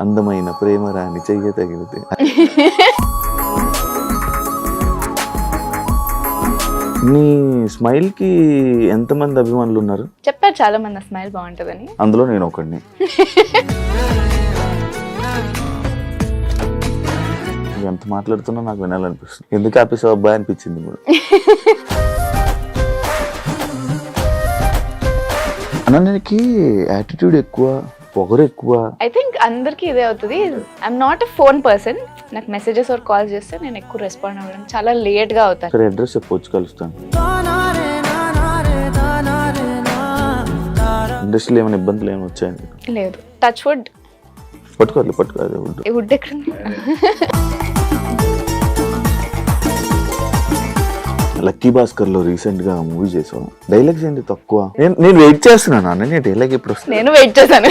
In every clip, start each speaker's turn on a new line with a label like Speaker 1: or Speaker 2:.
Speaker 1: అందమైన ప్రేమ రాని చెయ్య తగిలితే. నీ స్మైల్ కి ఎంతమంది అభిమానులు ఉన్నారు?
Speaker 2: చెప్పారు చాలా మంది స్మైల్ బాగుంటుందని.
Speaker 1: అందులో నేను ఒకడిని. ఎంత మాట్లాడుతున్నా నాకు వినాలనిపిస్తుంది. ఎందుకు ఆపేసావు అబ్బాయి అనిపించింది కూడా. అనన్యకి యాటిట్యూడ్ ఎక్కువ, పొగరు ఎక్కువ.
Speaker 2: ఐ థింక్ అందరికి ఇదే అవుతుంది. I'm not a phone person. నాకు మెసేజెస్ ఆర్ కాల్ చేస్తే నేను ఎక్కువ రెస్పాండ్ అవ్వడం చాలా లేట్ గా అవుతాను.
Speaker 1: సరే అడ్రస్ చెప్పొచ్చు, కలుస్తాను. ఇండస్ట్రీలో ఏమైనా ఇబ్బందులు ఏమైనా వచ్చాయండి?
Speaker 2: లేదు. Touch wood.
Speaker 1: పట్టుకోవాలి
Speaker 2: వుడ్ ఎక్కడ?
Speaker 1: లక్కీ భాస్కర్ లో రీసెంట్ గా మూవీ చేసాం. డైలాగ్స్ ఏంటి తక్కువ? నేను వెయిట్ చేస్తున్నాను అన్న. నేను డైలాగ్ ఎప్పుడు వస్తుంది?
Speaker 2: నేను వెయిట్ చేశాను.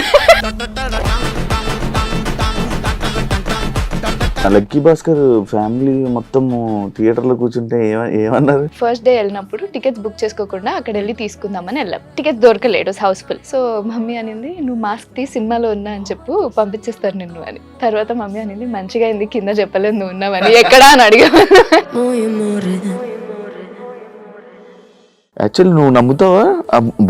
Speaker 1: లక్కీ భాస్కర్ ఫ్యామిలీ మొత్తం థియేటర్ లో కూర్చుంటే ఏమన్నారు?
Speaker 2: ఫస్ట్ డే వెళ్ళినప్పుడు టికెట్స్ బుక్ చేసుకోకుండా అక్కడ వెళ్ళి తీసుకుందామని వెళ్ళాం. టికెట్స్ దొరకలేడు, హౌస్ఫుల్. సో మమ్మీ అనింది, నువ్వు మాస్క్ తీ, సినిమాలో ఉన్నా అని చెప్పు, పంపించేస్తారు నిన్ను అని. తర్వాత మమ్మీ అనింది, మంచిగా అయింది, కింద చెప్పలేదు నువ్వు ఉన్నావని. ఎక్కడా అని అడిగా.
Speaker 1: యాక్చువల్లీ నువ్వు నమ్ముతావా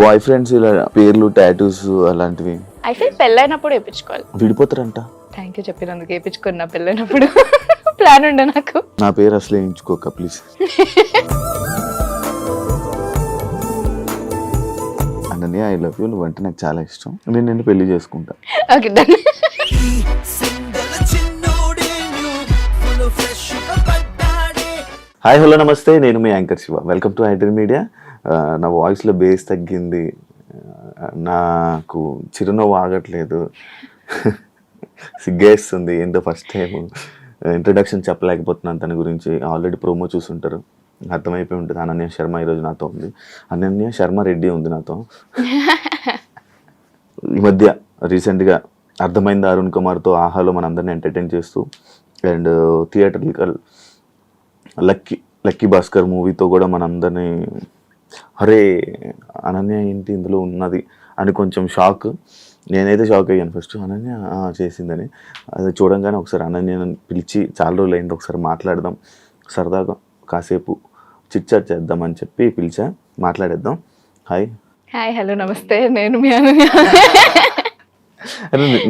Speaker 1: బాయ్ ఫ్రెండ్స్ ఇలా పేర్లు, టాటూస్ అలాంటివి?
Speaker 2: ఐ ఫీల్ పెళ్ళైనప్పుడు వేయించుకోవాలి.
Speaker 1: విడిపోతారంట.
Speaker 2: థ్యాంక్ యూ చెప్పినందుకు. వేయించుకున్నా పెళ్ళైనప్పుడు. ప్లాన్ ఉండే నాకు.
Speaker 1: నా పేరు అసలు వేయించుకోక please. Ananya, I love you. నువ్వంటే నాకు చాలా ఇష్టం. నేను నిన్ను పెళ్లి చేసుకుంటా.
Speaker 2: Okay done.
Speaker 1: హాయ్, హలో, నమస్తే. నేను మీ anchor Shiva. Welcome to Hyder media. నా వాయిస్లో బేస్ తగ్గింది, నాకు చిరునవ్వు ఆగట్లేదు, సిగ్గేస్తుంది. ఏంటో ఫస్ట్ టైం ఇంట్రడక్షన్ చెప్పలేకపోతున్నాను తన గురించి. ఆల్రెడీ ప్రోమో చూసుంటారు, అర్థమైపోయి ఉంటుంది. అనన్య శర్మ ఈరోజు నాతో ఉంది. అనన్య శర్మ రెడ్డి ఉంది నాతో. ఈ మధ్య రీసెంట్గా అర్థమైంది అరుణ్ కుమార్తో ఆహాలో మనందరిని ఎంటర్టైన్ చేస్తూ, అండ్ థియేటర్కల్ లక్కీ భాస్కర్ మూవీతో కూడా మనందరినీ అరే అనన్య ఏంటి ఇందులో ఉన్నది అని కొంచెం షాక్. నేనైతే షాక్ అయ్యాను ఫస్ట్, అనన్య చేసిందని. అది చూడంగానే ఒకసారి అనన్యను పిలిచి, చాలా రోజులు అయింది, ఒకసారి మాట్లాడదాం, సరదాగా కాసేపు చిట్ చాట్ చేద్దాం అని చెప్పి పిలిచా. మాట్లాడేద్దాం. హాయ్.
Speaker 2: హాయ్, హలో, నమస్తే. నేను మీ అనన్య.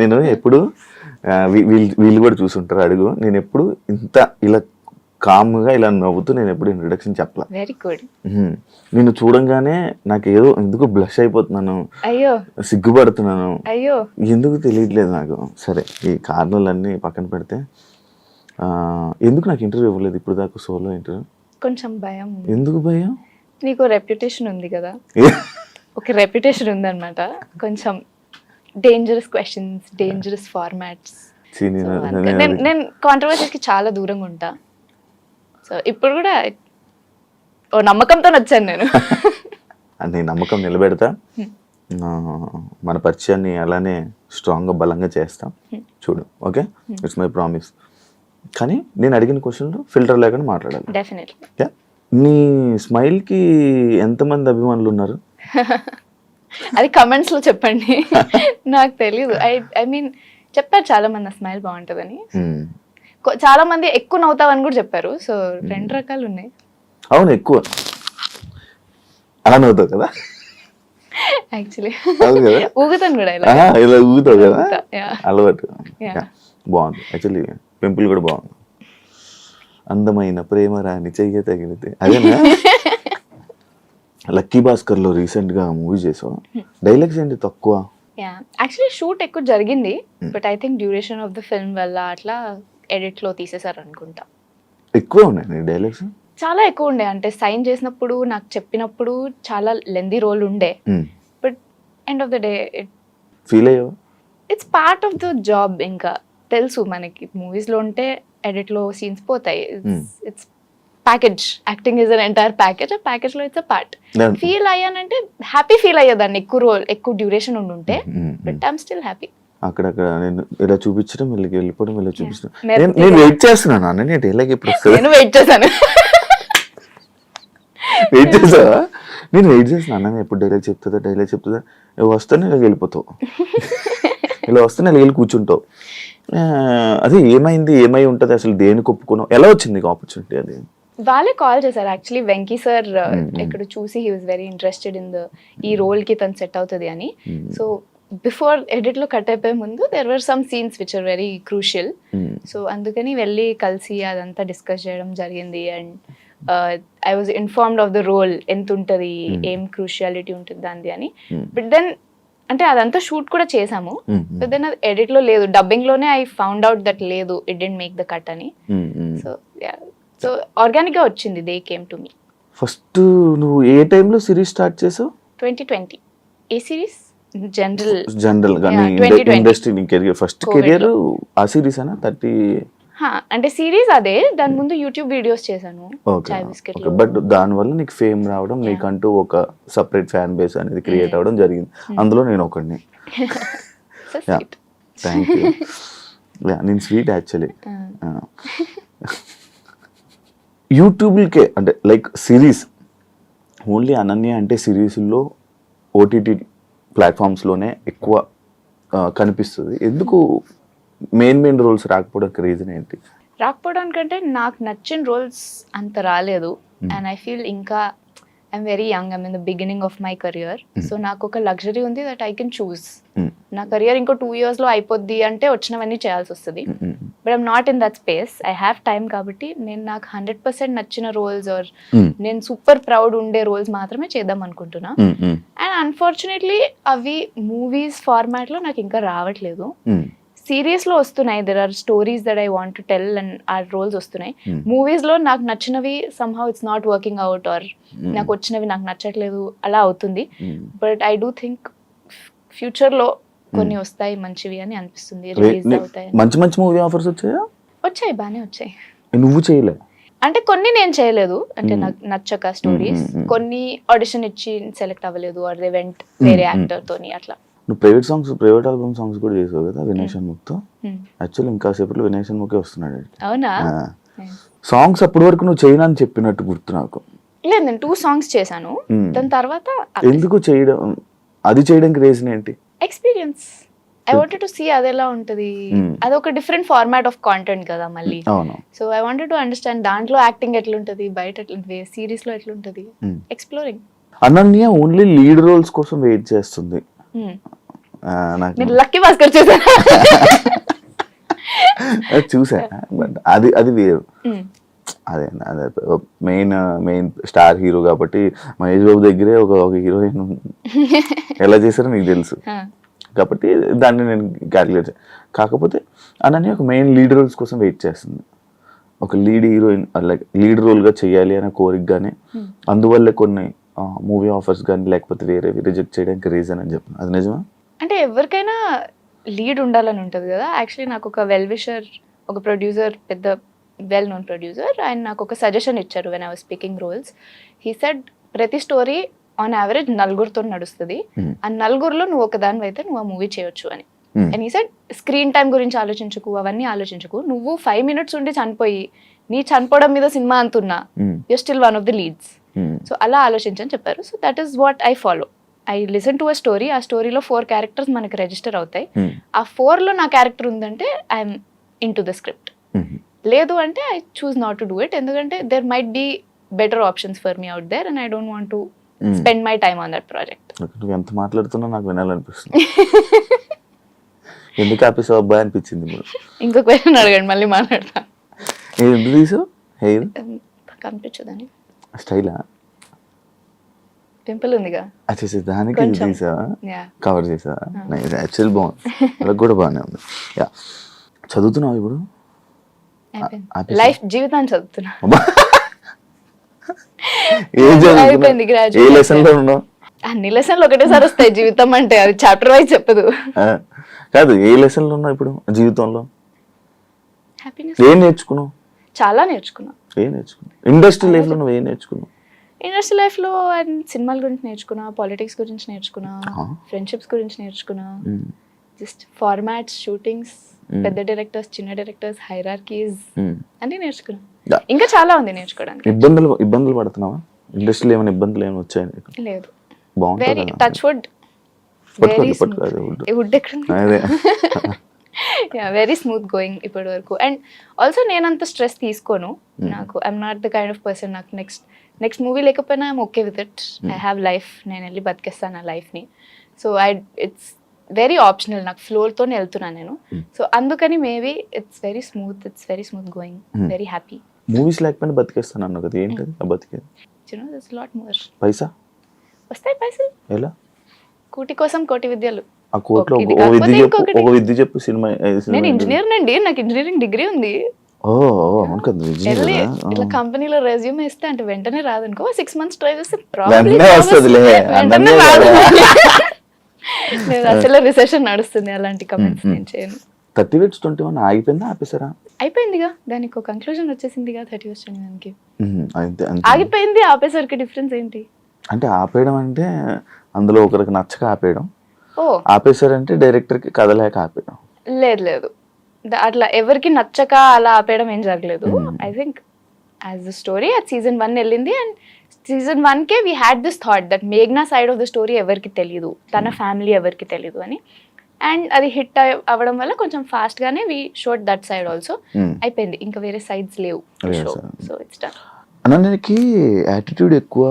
Speaker 1: నేను ఎప్పుడు వీళ్ళు కూడా చూసుంటారు అడుగు, నేను ఎప్పుడు ఇంత ఇలా కామ్గా ఇలా నవ్వుతూ నేను ఎప్పుడు ఇంట్రడక్షన్ చెప్పలా.
Speaker 2: Very good.
Speaker 1: నేను చూడంగానే నాకు ఏదో ఎందుకు బ్లష్ అయిపోతున్నాను,
Speaker 2: అయ్యో
Speaker 1: సిగ్గుపడుతున్నాను,
Speaker 2: అయ్యో
Speaker 1: ఎందుకు తెలియట్లేదు నాకు. సరే, ఈ కారణాలన్నీ పక్కన పెడితే ఎందుకు నాకు ఇంటర్వ్యూ ఇవ్వలేదు ఇప్పుడు దాకా, సోలో ఇంటర్వ్యూ?
Speaker 2: కొంచెం భయం.
Speaker 1: ఎందుకు భయం?
Speaker 2: నీకు రెప్యుటేషన్ ఉంది కదా. ఒక రెప్యుటేషన్ ఉందన్నమాట. కొంచెం డేంజరస్ క్వశ్చన్స్, డేంజరస్ ఫార్మాట్స్. నేను కాంట్రవర్సీకి చాలా దూరంగా ఉంటా. సో ఇప్పుడు కూడా ఓ నమ్మకంతో వచ్చాను నేను.
Speaker 1: అంటే నమ్మకం నిలబెడతా, మన పరిచయాన్ని అలానే స్ట్రాంగ్గా బలంగా చేస్తాం. చూడు, ఓకే, ఇట్స్ మై ప్రామిస్. కానీ నేను అడిగిన క్వశ్చన్లో ఫిల్టర్ లేకుండా మాట్లాడాలి.
Speaker 2: డెఫినెట్లీ.
Speaker 1: నీ స్మైల్కి ఎంతమంది అభిమానులు ఉన్నారు?
Speaker 2: అది కమెంట్స్ లో చెప్పండి. నాకు తెలీదు. ఐ మీన్ చెప్పారు చాలా మంది స్మైల్ బాగుంటుందని. చాలా మంది ఎక్కువ నవ్వుతావని కూడా చెప్పారు. సో 2 రకాలు ఉన్నాయి.
Speaker 1: అవును, ఎక్కువ అలా నవ్వుతావు కదా
Speaker 2: యాక్చువల్లీ. ఊగుతాను కూడా
Speaker 1: ఇలా ఊగుతావు కదా, అలవాటు. బాగుంది యాక్చువల్లీ. పింపుల్ కూడా బాగుంది. అందమైన ప్రేమ రాని చెయ్య తగిలితే, అదేనా? లక్కీ భాస్కర్ లో రీసెంట్ గా మూవీ చేసాం. డైలాగ్స్ ఏంటి తక్కువ?
Speaker 2: యాక్చువల్లీ షూట్ ఎక్కువ జరిగింది, but I think duration of the film వల్ల అట్లా ఎడిట్ లో తీసేసారు అనుకుంటా.
Speaker 1: ఎక్కువ ఉన్నాయి డైలాగ్స్?
Speaker 2: చాలా ఎక్కువ ఉండే. అంటే సైన్ చేసినప్పుడు, నాకు చెప్పినప్పుడు చాలా లెందీ రోల్ ఉండే. But end of the day
Speaker 1: feel అయ్యావా?
Speaker 2: It's part of the job. ఇంకా తెలుసు మనకి, మూవీస్ లో ఉంటే ఎడిట్ లో సీన్స్ పోతాయి. It's package. Acting is an entire package. ఆ ప్యాకేజ్ లో ఇట్స్ అ పార్ట్. ఫీల్ అయ్యానంటే హ్యాపీ ఫీల్ అయ్యేదాన్ని ఎక్కువ డ్యూరేషన్ ఉండుంటే. But I'm still happy.
Speaker 1: అక్కడక్కడ నేను ఇలా చూపించడం, వెళ్ళిపోవడం, ఇలా చూపించడం. నేను వెయిట్ చేస్తున్నాను అన్న. నేను డైలాగ్ ఎప్పుడు వస్తుంది?
Speaker 2: నేను వెయిట్ చేశాను.
Speaker 1: వెయిట్ చేసావా? నేను వెయిట్ చేస్తున్నాను అన్న, ఎప్పుడు డైలాగ్ చెప్తుందా వస్తాను, ఇలా వెళ్ళిపోతావు. ఇలా వస్తే నేను వెళ్ళి కూర్చుంటావు. అదే ఏమై ఉంటుంది అసలు, దేనికి ఒప్పుకున్నావు, ఎలా వచ్చింది నీకు ఆపర్చునిటీ అది?
Speaker 2: వాళ్ళే కాల్ చేశారు యాక్చువల్లీ, వెంకీ సార్ ఇక్కడ చూసి he was very interested in ఈ రోల్ కి తను సెట్ అవుతుంది అని. సో బిఫోర్ ఎడిట్ లో కట్ అయిపోయే ముందు there were some scenes which are very crucial. So అందుకని వెళ్ళి కలిసి అదంతా డిస్కస్ చేయడం జరిగింది. And I was informed of the role, ఎంత ఉంటుంది, ఏం క్రూషియాలిటీ ఉంటుంది దాన్ని అని. బట్ దెన్ అంటే అదంతా షూట్ కూడా చేసాము, బట్ దెన్ అది ఎడిట్ లో లేదు, డబ్బింగ్ లోనే ఐ ఫౌండ్ అవుట్ దట్ లేదు, it didn't make the cut అని. సో ఆర్గానిక్ గా వచ్చింది, they came to me.
Speaker 1: First నువ్వు ఏ టైంలో సిరీస్ స్టార్ట్ చేసావు?
Speaker 2: 2020. ఏ సిరీస్?
Speaker 1: జనరల్ గా ఇండస్ట్రీ కెరియర్, ఫస్ట్ కెరియర్ ఆ సిరీస్ అనా? 30
Speaker 2: అంటే సిరీస్ అదే, దాని ముందు యూట్యూబ్ వీడియోస్ చేశాను చాయ్ బిస్కెట్.
Speaker 1: బట్ దాని వల్ల నీకు ఫేమ్ రావడం, నీకంటూ ఒక సపరేట్ ఫ్యాన్ బేస్ అనేది క్రియేట్ అవ్వడం జరిగింది. అందులో నేను ఒకడిని. Thank you. నేను స్వీట్ యాక్చువల్లీ. యూట్యూబ్కే అంటే లైక్ సిరీస్ ఓన్లీ అనన్య అంటే సిరీస్లో ఓటీటీ ప్లాట్ఫామ్స్లోనే ఎక్కువ కనిపిస్తుంది. ఎందుకు మెయిన్ రోల్స్ రాకపోవడానికి రీజన్ ఏంటి?
Speaker 2: రాకపోవడానికంటే నాకు నచ్చిన రోల్స్ అంత రాలేదు. అండ్ ఐ ఫీల్ ఇంకా I'm very young, I'm in the beginning of my career. So నాకు ఒక లగ్జరీ ఉంది దట్ ఐ కెన్ చూస్. నా కెరియర్ ఇంకో 2 years లో అయిపోద్ది అంటే వచ్చినవన్నీ చేయాల్సి వస్తుంది. But I'm not in that space, I have time. కాబట్టి నేను నాకు 100% నచ్చిన రోల్స్ ఆర్ నేను సూపర్ ప్రౌడ్ ఉండే రోల్స్ మాత్రమే చేద్దాం అనుకుంటున్నా. అండ్ అన్ఫార్చునేట్లీ అవి మూవీస్ ఫార్మాట్ లో నాకు ఇంకా రావట్లేదు. సిరీస్ లో వస్తున్నాయి, there are stories that I want to tell and ఆ రోల్స్ వస్తున్నాయి. మూవీస్ లో నాకు నచ్చినవి somehow it's not working out, or నాకు వచ్చినవి నాకు నచ్చట్లేదు, అలా అవుతుంది. But I do think future లో కొన్ని వస్తాయి మంచివి అని అనిపిస్తుంది, రిలీజ్ అవుతాయి.
Speaker 1: మంచి మూవీ ఆఫర్స్ వచ్చాయా?
Speaker 2: వచ్చాయి, బానే వచ్చాయి.
Speaker 1: నువ్వు చేయలే
Speaker 2: అంటే కొన్ని నేను చేయలేదు, అంటే నాకు నచ్చక స్టోరీస్, కొన్ని ఆడిషన్ ఇచ్చి సెలెక్ట్ అవ్వలేదు, ఆర్ దే వెంట్ వేరే యాక్టర్ తోని అట్లా.
Speaker 1: నువ్వు ప్రైవేట్ ఆల్బమ్ సాంగ్స్ కూడా చేసావు కదా వినయ్ షణ్ముఖ్తో. యాక్చువల్లీ ఇంకా సేపట్లో వినయ్ షణ్ముఖే వస్తున్నాడు.
Speaker 2: అవునా?
Speaker 1: సాంగ్స్ అప్పటి వరకు నువ్వు చేయను అని చెప్పినట్టు గుర్తు నాకు.
Speaker 2: లేదు, నేను 2 songs చేశాను. దాని తర్వాత
Speaker 1: ఎందుకు చేయడం, అది చేయడానికి రీజన్ ఏంటి?
Speaker 2: Experience. I wanted to see అది ఎలా ఉంటది, అది ఒక డిఫరెంట్ ఫార్మాట్ ఆఫ్ కాంటెంట్ కదా మళ్ళీ. So I wanted to understand దాంట్లో యాక్టింగ్ ఎట్లుంటది, బయట ఎట్లుంటది, సిరీస్ లో ఎట్లుంటది, exploring.
Speaker 1: Ananya only lead roles కోసం వెయిట్ చేస్తుంది.
Speaker 2: నేను లక్కీ భాస్కర్
Speaker 1: చూసా, బట్ అది వేరు. అదే మెయిన్ స్టార్ హీరో కాబట్టి మహేష్ బాబు దగ్గరే ఒక హీరోయిన్ ఎలా చేశారో నీకు తెలుసు కాబట్టి దాన్ని నేను క్యాలిక్యులేట్. కాకపోతే అనన్య ఒక మెయిన్ లీడ్ రోల్స్ కోసం వెయిట్ చేస్తుంది, ఒక లీడ్ హీరోయిన్ లైక్ లీడ్ రోల్గా చేయాలి అనే కోరికగానే. అందువల్లే కొన్ని మూవీ ఆఫర్స్ కానీ లేకపోతే వేరే రిజెక్ట్ చేయడానికి రీజన్ అని చెప్పిన, అది నిజమా?
Speaker 2: అంటే ఎవరికైనా లీడ్ ఉండాలని ఉంటుంది కదా. యాక్చువల్లీ నాకు ఒక వెల్ విషర్, ఒక ప్రొడ్యూసర్, పెద్ద వెల్ నోన్ ప్రొడ్యూసర్, ఆయన నాకు ఒక సజెషన్ ఇచ్చారు when I was speaking roles. He said ప్రతి స్టోరీ ఆన్ యావరేజ్ 4 నడుస్తుంది, ఆ 4లో నువ్వు ఒకదాని అయితే నువ్వు ఆ మూవీ చేయొచ్చు అని. And he said screen time గురించి ఆలోచించకు, అవన్నీ ఆలోచించకు, నువ్వు 5 minutes ఉండి చనిపోయి నీ చనిపోవడం మీద సినిమా అంటున్నా, you still one of the leads. So అలా ఆలోచించని చెప్పారు. So that is what I follow. I listen to a story, ఆ స్టోరీలో 4 characters మనకి రిజిస్టర్ అవుతాయి. ఆ 4లో నా క్యారెక్టర్ ఉందంటే I'm into the script. లేదు అంటే I choose not to do it, ఎందుకంటే there might be better options for me out there and I don't want to spend my time on that project.
Speaker 1: నువ్వు ఎంత మాట్లాడుతున్నా నాకు వినాలనిపిస్తుంది. ఎందుకు ఆపేసావు అబ్బాయి అనిపించింది.
Speaker 2: ఇంకో క్వశ్చన్ అడగండి, మళ్ళీ మాట్లాడతా.
Speaker 1: ఎందుకు తీసావు హెయిర్?
Speaker 2: కనిపించదని.
Speaker 1: స్టైలా?
Speaker 2: పింపుల్ ఉందిగా
Speaker 1: వచ్చేసి దానికి తీసావా, కవర్ చేసావా? యాక్చువల్ బాగుంది, వాళ్ళకి కూడా బాగానే ఉంది. చదువుతున్నావు ఇప్పుడు?
Speaker 2: లైఫ్ జీవితాన్ని చదువుతున్నా.
Speaker 1: ఏ లెసన్ లో ఉన్నావు?
Speaker 2: అన్ని లెసన్లు ఒకటేసారి వస్తాయి, జీవితం అంటే అది చాప్టర్ వైజ్ చెప్పదు.
Speaker 1: కాదు, ఏ లెసన్ లో ఉన్నావు ఇప్పుడు జీవితంలో?
Speaker 2: హ్యాపీనెస్.
Speaker 1: ఏం నేర్చుకున్నావు?
Speaker 2: చాలా నేర్చుకున్నా.
Speaker 1: ఏం నేర్చుకున్నావు? ఇండస్ట్రీ లైఫ్ లో నువ్వు ఏం నేర్చుకున్నావు?
Speaker 2: ఇండస్ట్రీ లైఫ్ లో సినిమాల గురించి నేర్చుకున్నా, పాలిటిక్స్ గురించి నేర్చుకున్నా, ఫ్రెండ్షిప్స్ గురించి నేర్చుకున్నా, జస్ట్ ఫార్మాట్స్, షూటింగ్స్, పెద్ద డైరెక్టర్స్, చిన్న డైరెక్టర్స్, హైరార్కీస్ అన్ని నేర్చుకున్నా. ఇంకా చాలా ఉంది నేర్చుకోవడానికి.
Speaker 1: ఇబ్బందులు పడుతున్నావా ఇండస్ట్రీలో? ఏమైనా ఇబ్బందులు ఏమైనా వచ్చాయి?
Speaker 2: లేదు,
Speaker 1: బాగుంటుంది.
Speaker 2: వెరీ టచ్ వుడ్ వెరీ
Speaker 1: పట్టుకో అదే wood.
Speaker 2: వుడ్ ఎక్కడ
Speaker 1: అదే
Speaker 2: వెరీ స్మూత్ గోయింగ్ ఇప్పటి వరకు. అండ్ ఆల్సో నేను అంత స్ట్రెస్ తీసుకోను. నాకు I'm not the kind of person నాకు నెక్స్ట్ మూవీ లేకపోయినా I'm okay with it. I have life, నేను వెళ్ళి బతికేస్తాను ఆ లైఫ్ని. సో ఇట్స్ వెరీ ఆప్షనల్, నాకు ఫ్లోర్తోనే వెళ్తున్నాను నేను. సో అందుకని maybe it's very smooth going, very happy.
Speaker 1: Movies లేకపోయినా బతికేస్తాను అన్నావు కదా, ఏంటది ఆ బతికేది?
Speaker 2: This lot more.
Speaker 1: పైసా
Speaker 2: వస్తాయి పైసలు,
Speaker 1: ఎలా?
Speaker 2: కూటి కోసం కోటి విద్యలు.
Speaker 1: ఆ కోట్లో
Speaker 2: ఇది
Speaker 1: ఒక
Speaker 2: కాకపోతే
Speaker 1: విద్య చెప్పు,
Speaker 2: ఇంకొకటి.
Speaker 1: ఒక విద్య చెప్పు. సినిమా
Speaker 2: నేను ఇంజనీర్ నండి, నాకు ఇంజనీరింగ్ డిగ్రీ ఉంది.
Speaker 1: ఓ అవును కదా,
Speaker 2: వెళ్ళి
Speaker 1: విజయ్
Speaker 2: ఇట్లా కంపెనీలో రెజ్యూమ్ ఇస్తే అంటే వెంటనే రాదనుకో, 6 months ట్రై చేస్తే
Speaker 1: వెంటనే వస్తుందిలే,
Speaker 2: వెంటనే
Speaker 1: అన్ననే
Speaker 2: రాదు.
Speaker 1: కదా.
Speaker 2: నేను అసలు రిసెషన్ నడుస్తుంది, అలాంటి కమెంట్స్ నేను చేయను.
Speaker 1: 30/21 ఆగిపోయిందా ఆపేసారా?
Speaker 2: అయిపోయిందిగా, దానికి ఒక కంక్లూజన్ వచ్చేసిందిగా 30/21కి.
Speaker 1: అంతే అంతే.
Speaker 2: ఆగిపోయింది ఆపేసరికి డిఫరెన్స్ ఏంటి?
Speaker 1: అంటే ఆపేయడం అంటే అందులో ఒకరికి నచ్చక ఆపేయడం,
Speaker 2: ఓ
Speaker 1: ఆపేసారంటే డైరెక్టర్కి కథలేక ఆపేయడం.
Speaker 2: లేదు అట్లా ఎవరికి నచ్చక అలా ఆపేయడం ఏం జరగలేదు. I think as the story at season 1 వెళ్ళింది. అండ్ season 1కే we had this thought that మేఘ్నా సైడ్ ఆఫ్ ద స్టోరీ ఎవరికి తెలియదు, తన ఫ్యామిలీ ఎవరికి తెలియదు అని. అండ్ అది హిట్ అవ్వడం వల్ల కొంచెం ఫాస్ట్ గానే we showed that side also. అయిపోయింది, ఇంకా వేరే సైడ్స్ లేవు. So it's done.
Speaker 1: అన్నకి యాటిట్యూడ్ ఎక్కువ,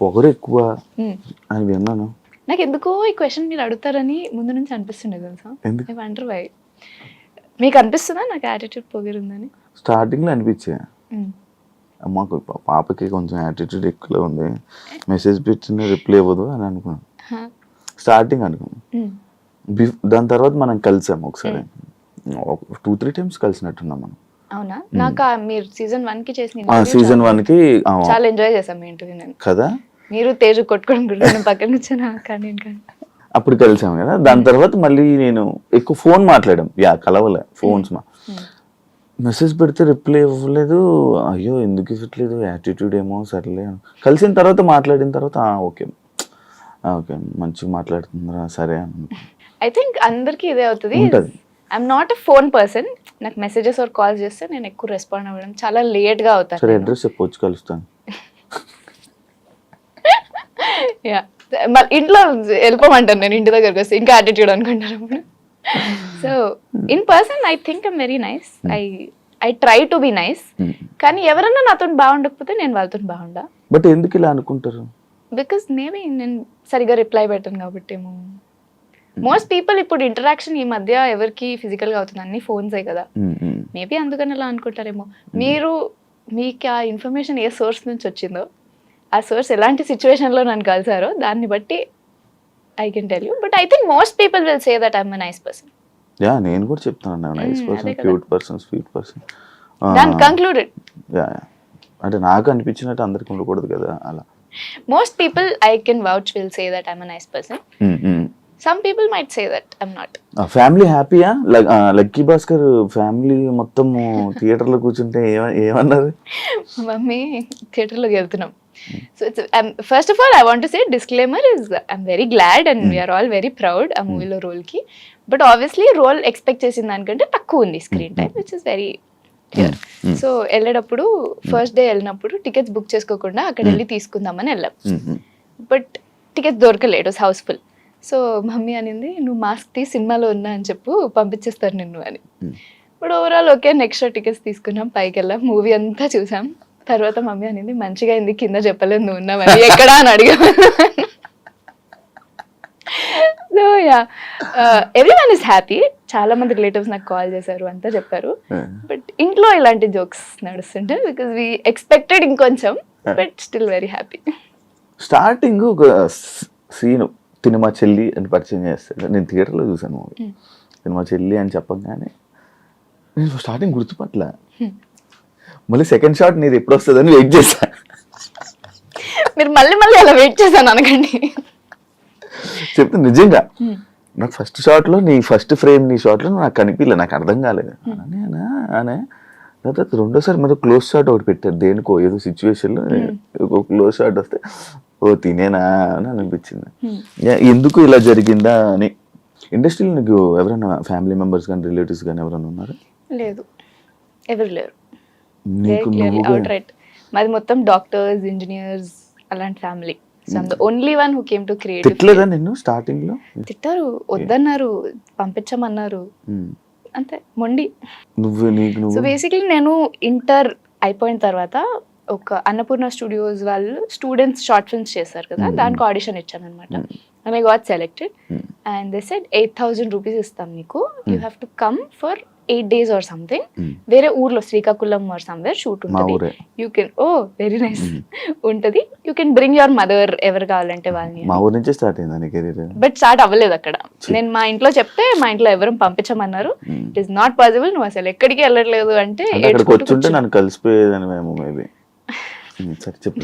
Speaker 1: పొగరు ఎక్కువ అని విన్నాను.
Speaker 2: నాకు ఎందుకో ఈ క్వశ్చన్ మీరు అడుగుతారని ముందు నుంచి అనిపిస్తుండే తెలుసా.
Speaker 1: ఎందుకు?
Speaker 2: I wonder why. మీకు అనిపిస్తుందా నాకు యాటిట్యూడ్ పొగిరుందని?
Speaker 1: స్టార్టింగ్లో అనిపించే అమ్మకు పాపకి కొంచెం యాటిట్యూడ్ ఎక్కువ ఉంది, మెసేజ్ పెట్టిన రిప్లై ఇవ్వదు అని అనుకున్నాను. స్టార్టింగ్ అనుకున్నాను. దాని తర్వాత మనం కలిసాము ఒకసారి, 2-3 times కలిసినట్టున్నాం మనం.
Speaker 2: అవునా? నాకు మీరు season 1కి చేసిన
Speaker 1: season 1కి
Speaker 2: చాలా ఎంజాయ్ చేసాం మీ ఇంటర్వ్యూ నేను.
Speaker 1: కదా,
Speaker 2: మీరు తేజు కొట్టుకోవడం పక్కన కూర్చొని కానీ
Speaker 1: అప్పుడు కలిసాము కదా. దాని తర్వాత మళ్ళీ నేను ఎక్కువ ఫోన్ మాట్లాడాం, కలవలే ఫోన్స్. మెసేజ్ పెడితే రిప్లై ఇవ్వలేదు, అయ్యో ఎందుకు ఇవ్వట్లేదు, యాటిట్యూడ్ ఏమో. సర్లే కలిసిన తర్వాత మాట్లాడిన తర్వాత ఓకే మంచిగా మాట్లాడుతుందా, సరే అని.
Speaker 2: ఐ థింక్ అందరికీ ఇదే అవుతుంది. I'm not a phone person. నాకు మెసేజెస్ ఆర్ కాల్స్ చేస్తే నేను ఎక్కువ రెస్పాండ్ అవ్వడం చాలా లేట్గా అవుతాను.
Speaker 1: సరే అడ్రస్ చెప్పొచ్చు, కలుస్తాను.
Speaker 2: యా, ఇంట్లో వెళ్ళిపోమంటాను నేను, ఇంటి దగ్గరకు వస్తే ఇంకా యాటిట్యూడ్ అనుకుంటారు అప్పుడు. So in person I think I'm very nice. I try to be nice. కానీ ఎవరన్నా నాతో బాగుండకపోతే నేను వాళ్ళతో బాగుండా.
Speaker 1: బట్ ఎందుకు ఇలా అనుకుంటారు?
Speaker 2: బికాస్ మేబీ నేను సరిగా రిప్లై పెట్టాను కాబట్టి ఏమో. మోస్ట్ పీపుల్ ఇప్పుడు ఇంటరాక్షన్ ఈ మధ్య ఎవరికి ఫిజికల్ గా అవుతుంది, అన్ని ఫోన్సే కదా. మేబీ అందుకని అలా అనుకుంటారేమో. మీకు ఆ ఇన్ఫర్మేషన్ ఏ సోర్స్ నుంచి వచ్చిందో, ఆ సోర్స్ ఎలాంటి సిచ్యువేషన్లో నన్ను కలిసారో దాన్ని బట్టి I can tell you. But I think most people will say that I'm a nice person.
Speaker 1: నేను కూడా చెప్తాను, nice person, cute person, sweet person.
Speaker 2: దాన్ని కంక్లూడెడ్.
Speaker 1: అంటే నాకు అనిపించినట్టు అందరికి ఉండకూడదు కదా అలా.
Speaker 2: Most people I can vouch will say that I'm a nice person. Some people might say that I'm not.
Speaker 1: Family హ్యాపీయా? లక్కీ భాస్కర్ ఫ్యామిలీ మొత్తం థియేటర్లో కూర్చుంటే ఏమన్నారు?
Speaker 2: మమ్మీ థియేటర్లోకి వెళ్తున్నాం. So it's first of all I want to say disclaimer is I'm very glad and we're all very proud ఆ మూవీలో రోల్కి. బట్ ఆబ్వియస్లీ రోల్ ఎక్స్పెక్ట్ చేసిన దానికంటే తక్కువ ఉంది screen time, which is very clear. So వెళ్ళేటప్పుడు ఫస్ట్ డే వెళ్ళినప్పుడు tickets book చేసుకోకుండా అక్కడ వెళ్ళి తీసుకుందామని వెళ్ళాం. బట్ టికెట్స్ దొరకలేదు, it was house full. So mummy అనింది, నువ్వు మాస్క్ తీసి సినిమాలో ఉన్నా అని చెప్పు, పంపించేస్తారు నిన్ను అని. ఇప్పుడు overall okay, next show tickets తీసుకున్నాం, పైకి వెళ్ళాం, మూవీ అంతా చూసాం. తర్వాత మమ్మీ అనింది, మంచిగా అయింది కింద చెప్పలేదు నువ్వు ఉన్నావని, ఎక్కడా అని అడిగా. So yeah, everyone is happy. చాలా మంది రిలేటివ్స్ నాకు కాల్ చేశారు, అంతా చెప్పారు. బట్ ఇంట్లో ఇలాంటి జోక్స్ నడుస్తుంటాయి బికాస్ వీ ఎక్స్పెక్టెడ్ ఇంకొంచెం, but still very happy.
Speaker 1: Starting ఒక సీను సినిమా చెల్లి అని పరిచయం చేస్తాడు, నేను థియేటర్లో చూసాను మూవీ. సినిమా చెల్లి అని చెప్పగానే నేను స్టార్టింగ్ గుర్తుపట్ల, మళ్ళీ సెకండ్ షాట్ నీది ఎప్పుడు వస్తుందని వెయిట్ చేశా.
Speaker 2: మీరు మళ్ళీ అలా వెయిట్ చేశాను అనకండి.
Speaker 1: చెప్తే నిజంగా నాకు ఫస్ట్ షాట్లో నీ ఫస్ట్ ఫ్రేమ్ నీ షాట్లో నాకు కనిపించలే, నాకు అర్థం కాలేదు అనే. తర్వాత రెండోసారి మరి క్లోజ్ షాట్ ఒకటి పెట్టారు దేనికో, ఏదో సిచ్యువేషన్లో ఒక క్లోజ్ షాట్ వస్తే ఓ తినేనా అని అనిపించింది. ఎందుకు ఇలా జరిగిందా అని. ఇండస్ట్రీలో నీకు ఎవరైనా ఫ్యామిలీ మెంబర్స్ కానీ రిలేటివ్స్ కానీ ఎవరైనా ఉన్నారా?
Speaker 2: లేదు, ఎవరు లేరు. మాది మొత్తం డాక్టర్స్, ఇంజనీర్స్ అలాంటి family. So I'm the only one who came to create.
Speaker 1: తిట్టలేదా నిన్ను స్టార్టింగ్ లో?
Speaker 2: తిట్టారు, వద్దన్నారు, పంపించమన్నారు, అంతే మొండి. సో బేసిక్లీ నేను ఇంటర్ అయిపోయిన తర్వాత ఒక అన్నపూర్ణ స్టూడియోస్ వాళ్ళు స్టూడెంట్స్ షార్ట్ ఫిల్మ్స్ చేశారు కదా, దానికి ఆడిషన్ ఇచ్చాను అనమాట. And I got selected and they said 8,000 rupees ఇస్తాం నీకు, you have to come for 8 days or something. వేరే ఊర్లో శ్రీకాకుళం ఆర్ సమ్వేర్ షూట్ ఉంటుంది. You can, oh very nice ఉంటుంది, you can bring your mother, ఎవరు కావాలంటే వాళ్ళని.
Speaker 1: మా ఊరు నుంచే స్టార్ట్ అయింది కెరీర్.
Speaker 2: బట్ స్టార్ట్ అవ్వలేదు అక్కడ. నేను మా ఇంట్లో చెప్తే మా ఇంట్లో ఎవరు పంపించమన్నారు. ఇట్ ఈస్ నాట్ పాసిబుల్, నువ్వు అసలు ఎక్కడికి వెళ్ళట్లేదు అంటే
Speaker 1: వచ్చుంటే నన్ను కలిసిపోయేదని మేము మేబీ.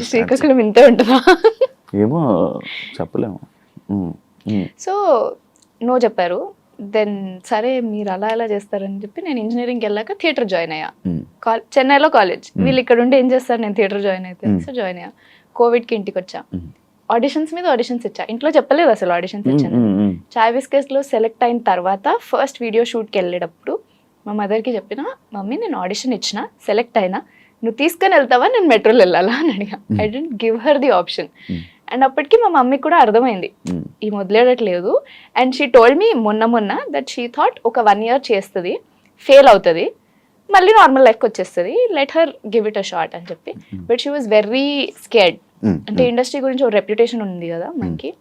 Speaker 2: శ్రీకాకుళం ఇంతే ఉంటుందా
Speaker 1: ఏమో చెప్పలేము.
Speaker 2: సో నో చెప్పారు. దెన్ సరే మీరు అలా ఎలా చేస్తారని చెప్పి నేను ఇంజనీరింగ్కి వెళ్ళాక థియేటర్ జాయిన్ అయ్యా. చెన్నైలో కాలేజ్, వీళ్ళు ఇక్కడ ఉండి ఏం చేస్తారు, నేను థియేటర్ జాయిన్ అయితే. సో జాయిన్ అయ్యా. కోవిడ్కి ఇంటికి వచ్చా, ఆడిషన్స్ మీద ఆడిషన్స్ ఇచ్చా, ఇంట్లో చెప్పలేదు అసలు ఆడిషన్స్ ఇచ్చాను. చాయ్ బిస్కెట్స్లో సెలెక్ట్ అయిన తర్వాత ఫస్ట్ వీడియో షూట్కి వెళ్ళేటప్పుడు మా మదర్కి చెప్పిన, మమ్మీ నేను ఆడిషన్ ఇచ్చిన, సెలెక్ట్ అయినా, నువ్వు తీసుకొని వెళ్తావా, నేను మెట్రోలో వెళ్ళాలా అని అడిగా. I don't give her the option. And అప్పటికి మా మమ్మీకి కూడా అర్థమైంది ఈ మొదలేడట్లేదు. అండ్ షీ టోల్డ్ మీ మొన్న దట్ షీ థాట్ ఒక 1 year చేస్తుంది, ఫెయిల్ అవుతుంది, మళ్ళీ నార్మల్ లైఫ్కి వచ్చేస్తుంది, let her give it a shot అని చెప్పి. But she was very scared. అంటే ఇండస్ట్రీ గురించి ఒక రెప్యుటేషన్ ఉంది కదా మనకి.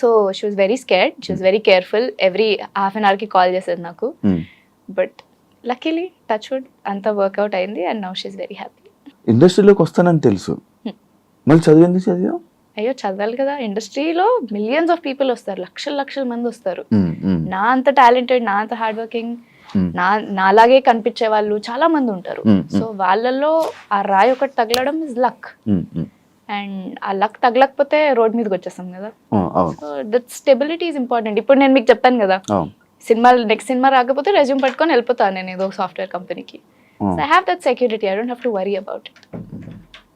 Speaker 2: So she was very scared, she was very careful. Every half an hourకి కాల్ చేసేది నాకు. బట్ లక్కీలీ టచ్ వుడ్ అంతా వర్కౌట్ అయింది and now she is very happy.
Speaker 1: ఇండస్ట్రీలోకి వస్తానని తెలుసు, మళ్ళీ చదివా?
Speaker 2: అయ్యో చదవాలి కదా, ఇండస్ట్రీలో మిలియన్స్ ఆఫ్ పీపుల్ వస్తారు, లక్షల మంది వస్తారు. నా అంత టాలెంటెడ్, నా అంత హార్డ్ వర్కింగ్, నాలాగే కనిపించే వాళ్ళు చాలా మంది ఉంటారు. సో వాళ్ళల్లో ఆ రాయి ఒకటి తగలడం ఇస్ లక్. అండ్ ఆ లక్ తగలకపోతే రోడ్ మీదకి వచ్చేస్తాం కదా. So that stability is important. ఇప్పుడు నేను మీకు చెప్పాను కదా, నెక్స్ట్ సినిమా రాకపోతే రెజ్యూమ్ పట్టుకొని వెళ్ళిపోతాను నేను ఏదో సాఫ్ట్వేర్ కంపెనీకి. So I have that security, I don't have to worry about it.